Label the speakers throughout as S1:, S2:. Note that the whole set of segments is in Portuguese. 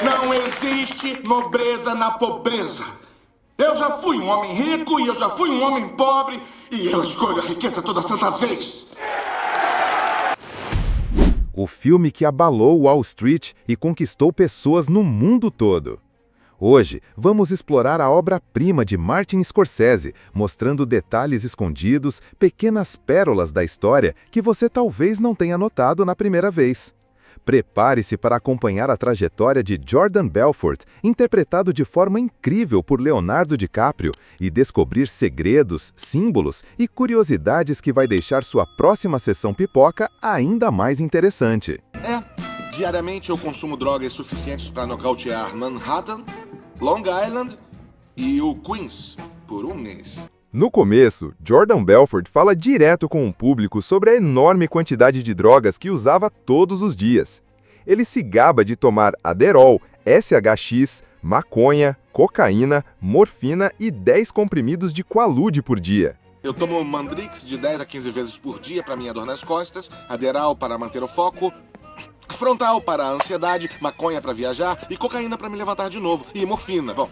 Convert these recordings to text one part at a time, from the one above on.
S1: Não existe nobreza na pobreza. Eu já fui um homem rico e eu já fui um homem pobre e eu escolho a riqueza toda santa vez.
S2: O filme que abalou Wall Street e conquistou pessoas no mundo todo. Hoje, vamos explorar a obra-prima de Martin Scorsese, mostrando detalhes escondidos, pequenas pérolas da história que você talvez não tenha notado na primeira vez. Prepare-se para acompanhar a trajetória de Jordan Belfort, interpretado de forma incrível por Leonardo DiCaprio, e descobrir segredos, símbolos e curiosidades que vai deixar sua próxima sessão pipoca ainda mais interessante.
S1: Diariamente eu consumo drogas suficientes para nocautear Manhattan, Long Island e o Queens por um mês.
S2: No começo, Jordan Belfort fala direto com o público sobre a enorme quantidade de drogas que usava todos os dias. Ele se gaba de tomar Adderall, SHX, maconha, cocaína, morfina e 10 comprimidos de Quaalude por dia.
S1: Eu tomo Mandrix de 10 a 15 vezes por dia para minha dor nas costas, Adderall para manter o foco, Frontal para a ansiedade, maconha para viajar e cocaína para me levantar de novo. E morfina, bom,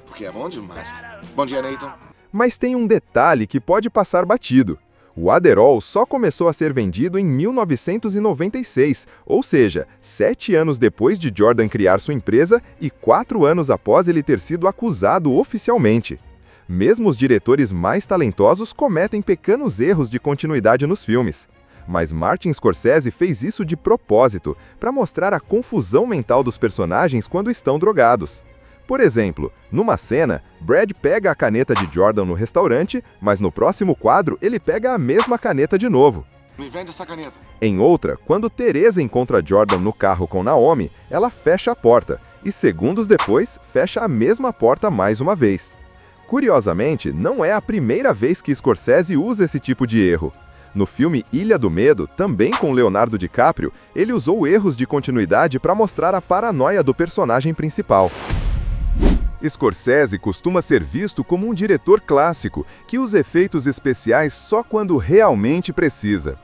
S1: porque é bom demais. Bom dia, Nathan.
S2: Mas tem um detalhe que pode passar batido. O Adderall só começou a ser vendido em 1996, ou seja, 7 anos depois de Jordan criar sua empresa e 4 anos após ele ter sido acusado oficialmente. Mesmo os diretores mais talentosos cometem pequenos erros de continuidade nos filmes. Mas Martin Scorsese fez isso de propósito, para mostrar a confusão mental dos personagens quando estão drogados. Por exemplo, numa cena, Brad pega a caneta de Jordan no restaurante, mas no próximo quadro ele pega a mesma caneta de novo.
S1: Me vende essa caneta.
S2: Em outra, quando Teresa encontra Jordan no carro com Naomi, ela fecha a porta, e segundos depois, fecha a mesma porta mais uma vez. Curiosamente, não é a primeira vez que Scorsese usa esse tipo de erro. No filme Ilha do Medo, também com Leonardo DiCaprio, ele usou erros de continuidade para mostrar a paranoia do personagem principal. Scorsese costuma ser visto como um diretor clássico, que usa efeitos especiais só quando realmente precisa.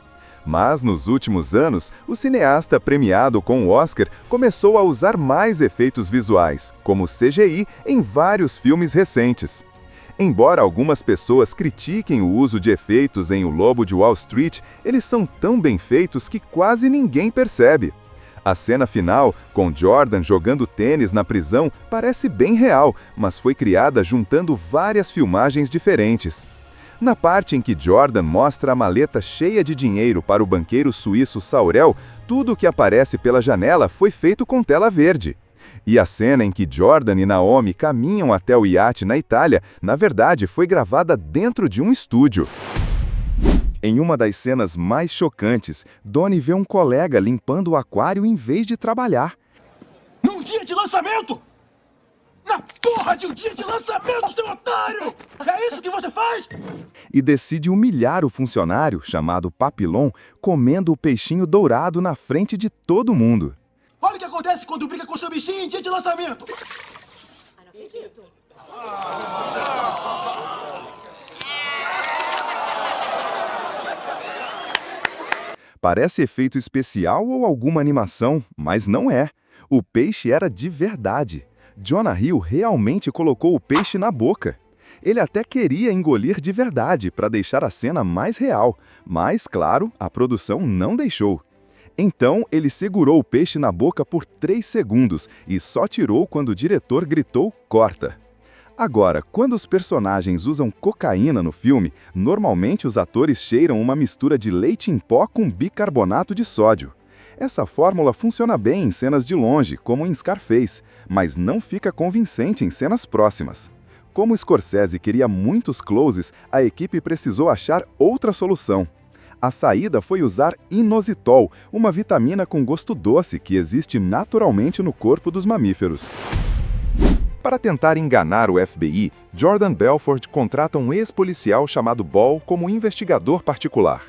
S2: Mas, nos últimos anos, o cineasta premiado com o Oscar começou a usar mais efeitos visuais, como CGI, em vários filmes recentes. Embora algumas pessoas critiquem o uso de efeitos em O Lobo de Wall Street, eles são tão bem feitos que quase ninguém percebe. A cena final, com Jordan jogando tênis na prisão, parece bem real, mas foi criada juntando várias filmagens diferentes. Na parte em que Jordan mostra a maleta cheia de dinheiro para o banqueiro suíço Saurel, tudo o que aparece pela janela foi feito com tela verde. E a cena em que Jordan e Naomi caminham até o iate na Itália, na verdade foi gravada dentro de um estúdio. Em uma das cenas mais chocantes, Donnie vê um colega limpando o aquário em vez de trabalhar.
S1: Num dia de lançamento! Na porra de um dia de lançamento, seu otário! É isso que você faz?
S2: E decide humilhar o funcionário, chamado Papillon, comendo o peixinho dourado na frente de todo mundo.
S1: Olha o que acontece quando briga com seu bichinho em dia de lançamento!
S3: Não acredito.
S2: Parece efeito especial ou alguma animação, mas não é. O peixe era de verdade. Jonah Hill realmente colocou o peixe na boca. Ele até queria engolir de verdade para deixar a cena mais real, mas, claro, a produção não deixou. Então, ele segurou o peixe na boca por 3 segundos e só tirou quando o diretor gritou "corta". Agora, quando os personagens usam cocaína no filme, normalmente os atores cheiram uma mistura de leite em pó com bicarbonato de sódio. Essa fórmula funciona bem em cenas de longe, como em Scarface, mas não fica convincente em cenas próximas. Como Scorsese queria muitos closes, a equipe precisou achar outra solução. A saída foi usar inositol, uma vitamina com gosto doce que existe naturalmente no corpo dos mamíferos. Para tentar enganar o FBI, Jordan Belfort contrata um ex-policial chamado Ball como investigador particular.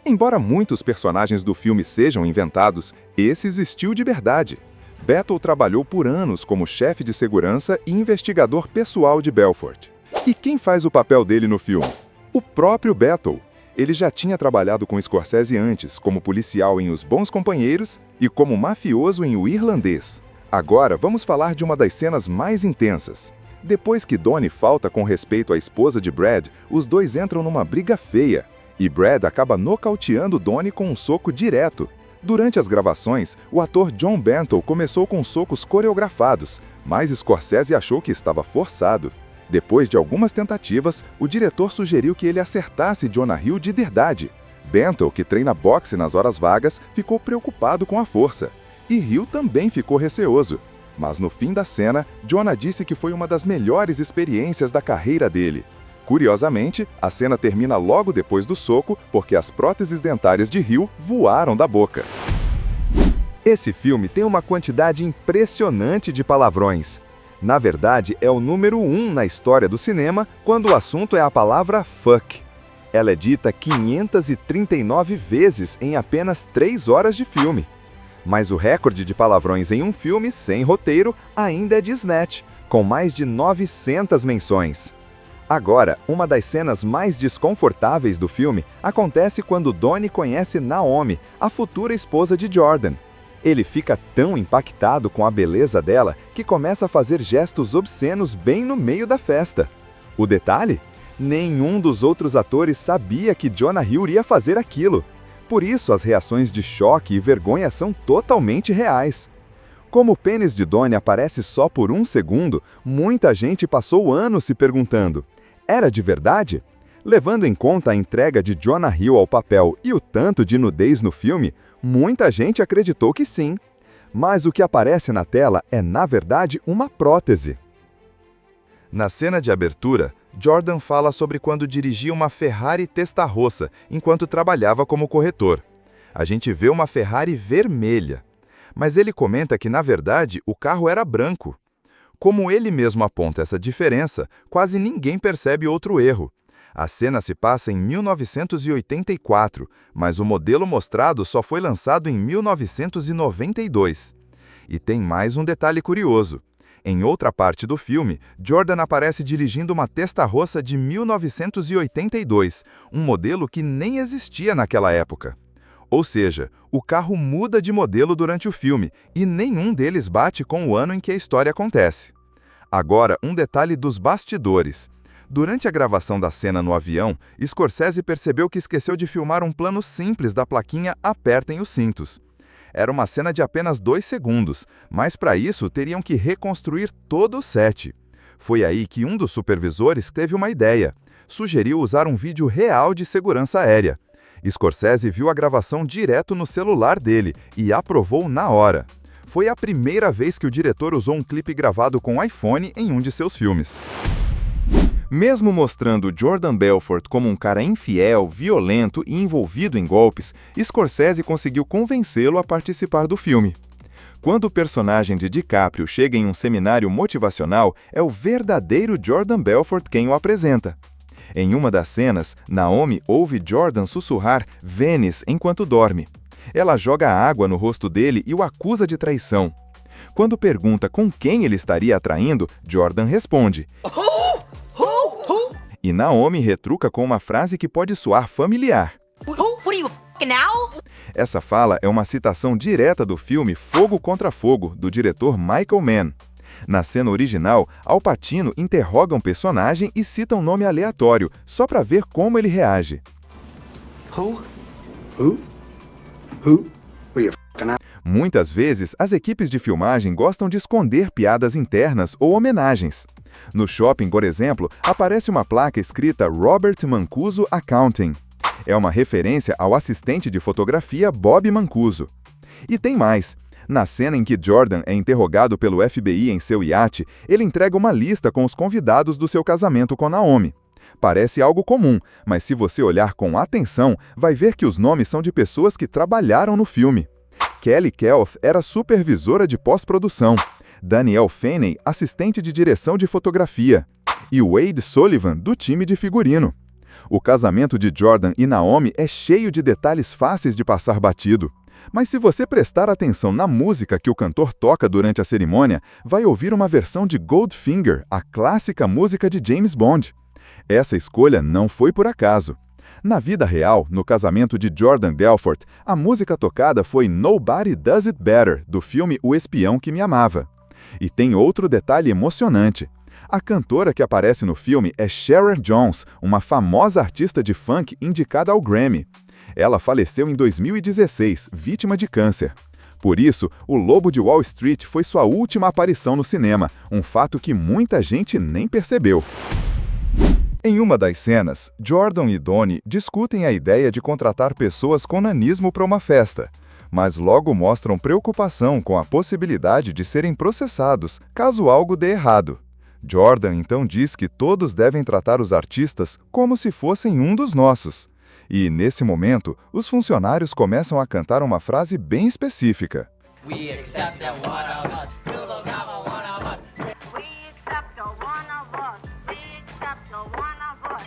S2: Embora muitos personagens do filme sejam inventados, esse existiu de verdade. Battle trabalhou por anos como chefe de segurança e investigador pessoal de Belfort. E quem faz o papel dele no filme? O próprio Battle. Ele já tinha trabalhado com Scorsese antes, como policial em Os Bons Companheiros e como mafioso em O Irlandês. Agora vamos falar de uma das cenas mais intensas. Depois que Donnie falta com respeito à esposa de Brad, os dois entram numa briga feia. E Brad acaba nocauteando Donnie com um soco direto. Durante as gravações, o ator John Bentel começou com socos coreografados, mas Scorsese achou que estava forçado. Depois de algumas tentativas, o diretor sugeriu que ele acertasse Jonah Hill de verdade. Bentel, que treina boxe nas horas vagas, ficou preocupado com a força. E Hill também ficou receoso. Mas no fim da cena, Jonah disse que foi uma das melhores experiências da carreira dele. Curiosamente, a cena termina logo depois do soco, porque as próteses dentárias de Hill voaram da boca. Esse filme tem uma quantidade impressionante de palavrões. Na verdade, é o número 1 na história do cinema quando o assunto é a palavra fuck. Ela é dita 539 vezes em apenas 3 horas de filme. Mas o recorde de palavrões em um filme sem roteiro ainda é de Snatch, com mais de 900 menções. Agora, uma das cenas mais desconfortáveis do filme acontece quando Donnie conhece Naomi, a futura esposa de Jordan. Ele fica tão impactado com a beleza dela que começa a fazer gestos obscenos bem no meio da festa. O detalhe? Nenhum dos outros atores sabia que Jonah Hill iria fazer aquilo. Por isso, as reações de choque e vergonha são totalmente reais. Como o pênis de Donnie aparece só por 1 segundo, muita gente passou anos se perguntando: era de verdade? Levando em conta a entrega de Jonah Hill ao papel e o tanto de nudez no filme, muita gente acreditou que sim. Mas o que aparece na tela é, na verdade, uma prótese. Na cena de abertura, Jordan fala sobre quando dirigia uma Ferrari Testarossa enquanto trabalhava como corretor. A gente vê uma Ferrari vermelha. Mas ele comenta que, na verdade, o carro era branco. Como ele mesmo aponta essa diferença, quase ninguém percebe outro erro. A cena se passa em 1984, mas o modelo mostrado só foi lançado em 1992. E tem mais um detalhe curioso. Em outra parte do filme, Jordan aparece dirigindo uma Testarossa de 1982, um modelo que nem existia naquela época. Ou seja, o carro muda de modelo durante o filme e nenhum deles bate com o ano em que a história acontece. Agora, um detalhe dos bastidores. Durante a gravação da cena no avião, Scorsese percebeu que esqueceu de filmar um plano simples da plaquinha "Apertem os cintos". Era uma cena de apenas 2 segundos, mas para isso teriam que reconstruir todo o set. Foi aí que um dos supervisores teve uma ideia. Sugeriu usar um vídeo real de segurança aérea. Scorsese viu a gravação direto no celular dele e aprovou na hora. Foi a primeira vez que o diretor usou um clipe gravado com iPhone em um de seus filmes. Mesmo mostrando Jordan Belfort como um cara infiel, violento e envolvido em golpes, Scorsese conseguiu convencê-lo a participar do filme. Quando o personagem de DiCaprio chega em um seminário motivacional, é o verdadeiro Jordan Belfort quem o apresenta. Em uma das cenas, Naomi ouve Jordan sussurrar Venice enquanto dorme. Ela joga água no rosto dele e o acusa de traição. Quando pergunta com quem ele estaria atraindo, Jordan responde. E Naomi retruca com uma frase que pode soar familiar. Essa fala é uma citação direta do filme Fogo contra Fogo, do diretor Michael Mann. Na cena original, Al Pacino interroga um personagem e cita um nome aleatório, só para ver como ele reage. Muitas vezes, as equipes de filmagem gostam de esconder piadas internas ou homenagens. No shopping, por exemplo, aparece uma placa escrita Robert Mancuso Accounting. É uma referência ao assistente de fotografia Bob Mancuso. E tem mais. Na cena em que Jordan é interrogado pelo FBI em seu iate, ele entrega uma lista com os convidados do seu casamento com Naomi. Parece algo comum, mas se você olhar com atenção, vai ver que os nomes são de pessoas que trabalharam no filme. Kelly Kelth era supervisora de pós-produção. Danielle Fenney, assistente de direção de fotografia. E Wade Sullivan, do time de figurino. O casamento de Jordan e Naomi é cheio de detalhes fáceis de passar batido. Mas se você prestar atenção na música que o cantor toca durante a cerimônia, vai ouvir uma versão de Goldfinger, a clássica música de James Bond. Essa escolha não foi por acaso. Na vida real, no casamento de Jordan Belfort, a música tocada foi Nobody Does It Better, do filme O Espião que Me Amava. E tem outro detalhe emocionante. A cantora que aparece no filme é Sharon Jones, uma famosa artista de funk indicada ao Grammy. Ela faleceu em 2016, vítima de câncer. Por isso, O Lobo de Wall Street foi sua última aparição no cinema, um fato que muita gente nem percebeu. Em uma das cenas, Jordan e Donnie discutem a ideia de contratar pessoas com nanismo para uma festa, mas logo mostram preocupação com a possibilidade de serem processados caso algo dê errado. Jordan então diz que todos devem tratar os artistas como se fossem um dos nossos. E, nesse momento, os funcionários começam a cantar uma frase bem específica.
S4: We accept that one of us. You will never one of us.
S5: We accept the one of us. We accept the one of us.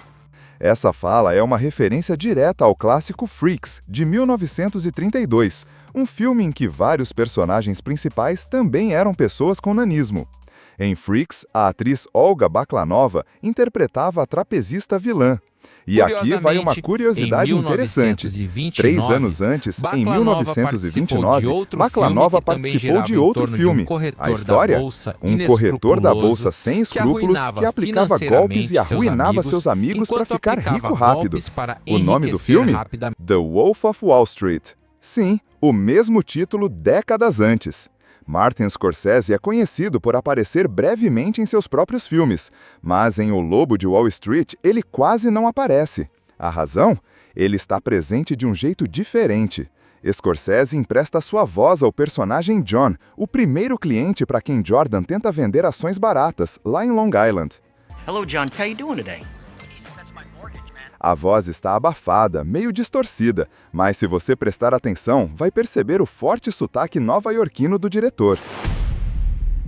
S2: Essa fala é uma referência direta ao clássico Freaks, de 1932, um filme em que vários personagens principais também eram pessoas com nanismo. Em Freaks, a atriz Olga Baklanova interpretava a trapezista vilã. E aqui vai uma curiosidade interessante. 3 anos antes, em 1929, Baklanova participou de outro filme. A história? Um corretor da bolsa sem escrúpulos que aplicava golpes e arruinava seus amigos para ficar rico rápido. O nome do filme? The Wolf of Wall Street. Sim, o mesmo título décadas antes. Martin Scorsese é conhecido por aparecer brevemente em seus próprios filmes, mas em O Lobo de Wall Street ele quase não aparece. A razão? Ele está presente de um jeito diferente. Scorsese empresta sua voz ao personagem John, o primeiro cliente para quem Jordan tenta vender ações baratas, lá em Long Island.
S4: Hello, John. How you doing today?
S2: A voz está abafada, meio distorcida, mas se você prestar atenção, vai perceber o forte sotaque nova-iorquino do diretor.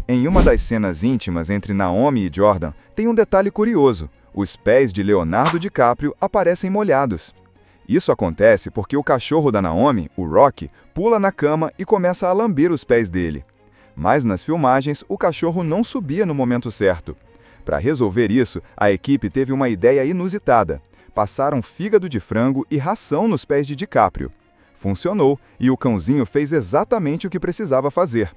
S2: Em uma das cenas íntimas entre Naomi e Jordan, tem um detalhe curioso. Os pés de Leonardo DiCaprio aparecem molhados. Isso acontece porque o cachorro da Naomi, o Rocky, pula na cama e começa a lamber os pés dele. Mas nas filmagens, o cachorro não subia no momento certo. Para resolver isso, a equipe teve uma ideia inusitada. Passaram fígado de frango e ração nos pés de DiCaprio. Funcionou, e o cãozinho fez exatamente o que precisava fazer.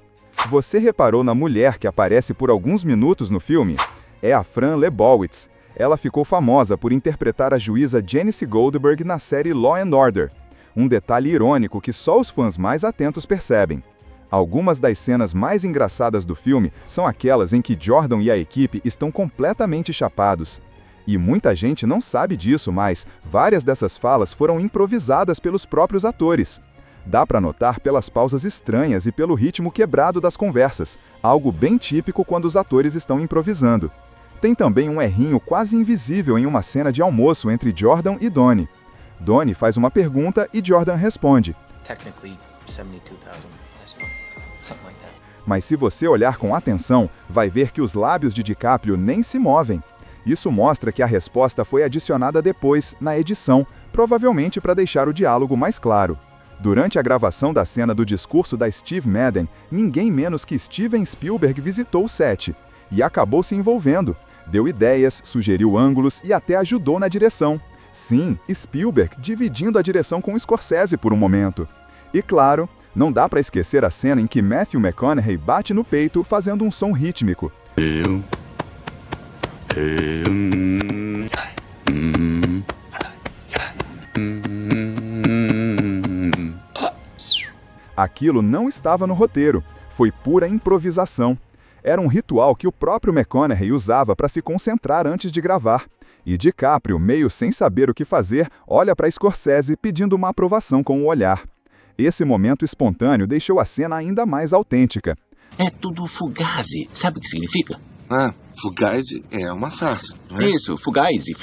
S2: Você reparou na mulher que aparece por alguns minutos no filme? É a Fran Lebowitz. Ela ficou famosa por interpretar a juíza Janice Goldberg na série Law and Order. Um detalhe irônico que só os fãs mais atentos percebem. Algumas das cenas mais engraçadas do filme são aquelas em que Jordan e a equipe estão completamente chapados. E muita gente não sabe disso, mas várias dessas falas foram improvisadas pelos próprios atores. Dá para notar pelas pausas estranhas e pelo ritmo quebrado das conversas, algo bem típico quando os atores estão improvisando. Tem também um errinho quase invisível em uma cena de almoço entre Jordan e Donnie. Donnie faz uma pergunta e Jordan responde.
S4: Technically, 72,000. Something like that.
S2: Mas se você olhar com atenção, vai ver que os lábios de DiCaprio nem se movem. Isso mostra que a resposta foi adicionada depois, na edição, provavelmente para deixar o diálogo mais claro. Durante a gravação da cena do discurso da Steve Madden, ninguém menos que Steven Spielberg visitou o set. E acabou se envolvendo. Deu ideias, sugeriu ângulos e até ajudou na direção. Sim, Spielberg dividindo a direção com Scorsese por um momento. E claro, não dá para esquecer a cena em que Matthew McConaughey bate no peito fazendo um som rítmico. Aquilo não estava no roteiro, foi pura improvisação. Era um ritual que o próprio McConaughey usava para se concentrar antes de gravar. E DiCaprio, meio sem saber o que fazer, olha para Scorsese pedindo uma aprovação com o olhar. Esse momento espontâneo deixou a cena ainda mais autêntica.
S6: É tudo fugazi. Sabe o que significa?
S1: Ah, Fugazi é uma farsa, não é?
S6: Isso, fugazi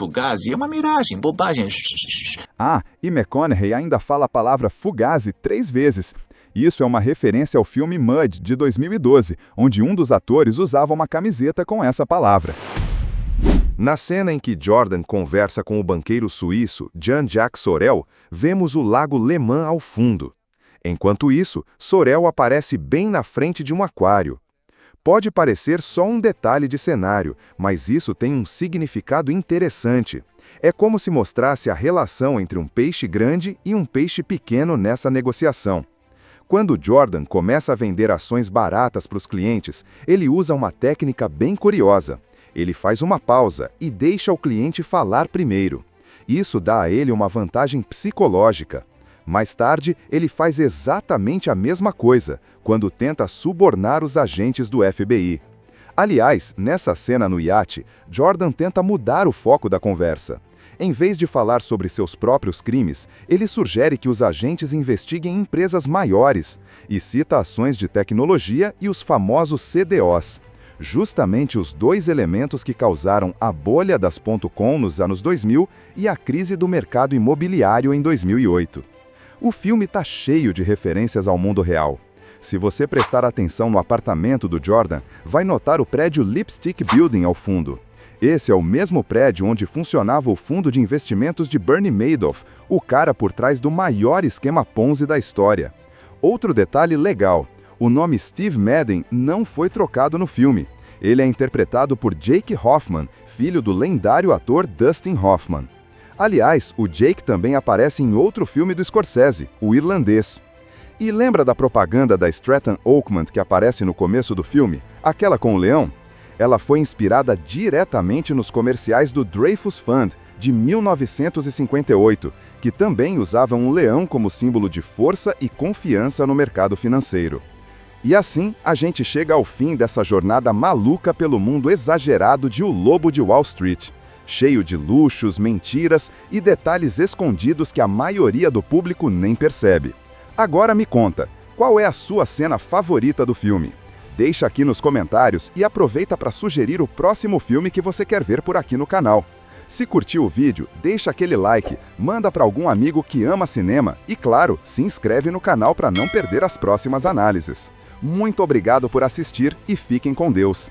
S6: é uma miragem, bobagem.
S2: Ah, e McConaughey ainda fala a palavra fugazi 3 vezes. Isso é uma referência ao filme Mud, de 2012, onde um dos atores usava uma camiseta com essa palavra. Na cena em que Jordan conversa com o banqueiro suíço Jean-Jacques Sorel, vemos o lago Le Mans ao fundo. Enquanto isso, Sorel aparece bem na frente de um aquário. Pode parecer só um detalhe de cenário, mas isso tem um significado interessante. É como se mostrasse a relação entre um peixe grande e um peixe pequeno nessa negociação. Quando Jordan começa a vender ações baratas para os clientes, ele usa uma técnica bem curiosa. Ele faz uma pausa e deixa o cliente falar primeiro. Isso dá a ele uma vantagem psicológica. Mais tarde, ele faz exatamente a mesma coisa, quando tenta subornar os agentes do FBI. Aliás, nessa cena no iate, Jordan tenta mudar o foco da conversa. Em vez de falar sobre seus próprios crimes, ele sugere que os agentes investiguem empresas maiores e cita ações de tecnologia e os famosos CDOs. Justamente os dois elementos que causaram a bolha das .com nos anos 2000 e a crise do mercado imobiliário em 2008. O filme está cheio de referências ao mundo real. Se você prestar atenção no apartamento do Jordan, vai notar o prédio Lipstick Building ao fundo. Esse é o mesmo prédio onde funcionava o fundo de investimentos de Bernie Madoff, o cara por trás do maior esquema Ponzi da história. Outro detalhe legal: o nome Steve Madden não foi trocado no filme. Ele é interpretado por Jake Hoffman, filho do lendário ator Dustin Hoffman. Aliás, o Jake também aparece em outro filme do Scorsese, O Irlandês. E lembra da propaganda da Stratton Oakmont que aparece no começo do filme? Aquela com o leão? Ela foi inspirada diretamente nos comerciais do Dreyfus Fund, de 1958, que também usavam um leão como símbolo de força e confiança no mercado financeiro. E assim, a gente chega ao fim dessa jornada maluca pelo mundo exagerado de O Lobo de Wall Street, cheio de luxos, mentiras e detalhes escondidos que a maioria do público nem percebe. Agora me conta, qual é a sua cena favorita do filme? Deixa aqui nos comentários e aproveita para sugerir o próximo filme que você quer ver por aqui no canal. Se curtiu o vídeo, deixa aquele like, manda para algum amigo que ama cinema e, claro, se inscreve no canal para não perder as próximas análises. Muito obrigado por assistir e fiquem com Deus!